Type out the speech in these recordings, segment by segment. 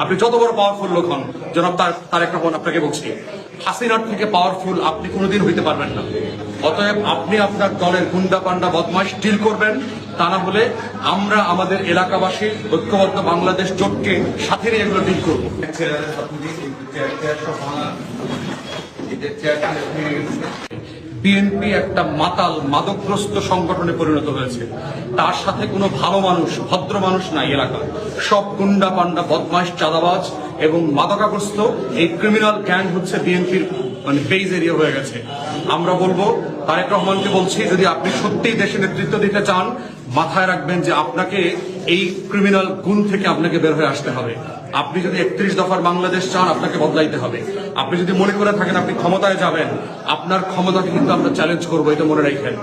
আপনি যত বড় পাওয়ারফুল লোক হন, জনাব তারেক রহমান আপনাকে বলছি, হাসিনার থেকে পাওয়ারফুল আপনি কোনোদিন হইতে পারবেন না। অতএব আপনি আপনার দলের গুন্ডা পান্ডা বদমাশ ডিল করবেন, তা না হলে আমরা আমাদের এলাকাবাসী ঐক্যবদ্ধ বাংলাদেশ জোটকে সাথে নিয়ে এগুলো ডিল করবো। বিএনপি একটা মাতাল মাদকগ্রস্ত সংগঠনে পরিণত হয়েছে। তার সাথে কোনো ভালো মানুষ, ভদ্র মানুষ নাই এলাকা। সব গুন্ডা পান্ডা বদমাশ চাঁদাবাজ এবং মাদকাগ্রস্ত এই ক্রিমিনাল গ্যাং হচ্ছে বিএনপির বেজ এরিয়া হয়ে গেছে। আমরা বলবো, তারেক রহমানকে বলছি, যদি আপনি সত্যিই দেশে নেতৃত্ব দিতে চান, মাথায় রাখবেন যে আপনাকে এই ক্রিমিনাল গুণ থেকে আপনাকে বের হয়ে আসতে হবে। আপনি যদি 31 দফার বাংলাদেশ চান, আপনাকে বদলাইতে হবে। আপনি যদি মনে করে থাকেন আপনি ক্ষমতায় যাবেন, আপনার ক্ষমতাকে কিন্তু আমরা চ্যালেঞ্জ করবো, এটা মনে রাখেন।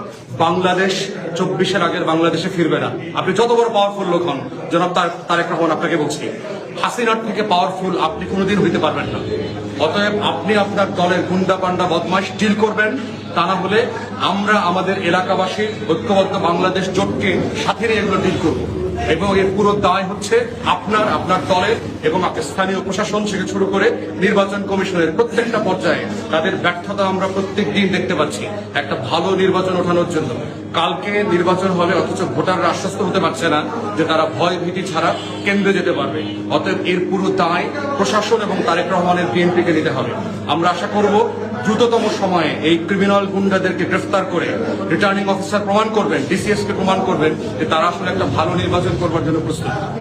বাংলাদেশ 24-এর আগের বাংলাদেশে ফিরবে না। আপনি যত বড় পাওয়ারফুল লোক হন, জনাব তারেক রহমান আপনাকে বলছি, হাসিনার থেকে পাওয়ারফুল আপনি কোনোদিন হইতে পারবেন না। অতএব আপনি আপনার দলের গুন্ডা পান্ডা বদমাশ ডিল করবেন, তা না হলে আমরা আমাদের এলাকাবাসী ঐক্যবদ্ধ বাংলাদেশ জোটকে সাথে নিয়ে এগুলো ডিল করবো। এবং এর পুরো দায় হচ্ছে আপনার দলের এবং স্থানীয় প্রশাসন থেকে শুরু করে নির্বাচন কমিশনের প্রত্যেকটা পর্যায়ে তাদের ব্যর্থতা আমরা প্রত্যেক দিন দেখতে পাচ্ছি একটা ভালো নির্বাচন ওঠানোর জন্য। কালকে নির্বাচন হবে, অথচ ভোটাররা আশ্বস্ত হতে পারছে না যে তারা ভয় ভীতি ছাড়া কেন্দ্রে যেতে পারবে। অতএব এর পুরো দায় প্রশাসন এবং তারেক রহমানের বিএনপিকে নিতে হবে। আমরা আশা করব দ্রুততম সময়ে এই ক্রিমিনাল গুন্ডাদেরকে গ্রেফতার করে রিটার্নিং অফিসার প্রমাণ করবেন, ডিসিএস কে প্রমাণ করবেন যে তারা আসলে একটা ভালো নির্বাচন করবার জন্য প্রস্তুত।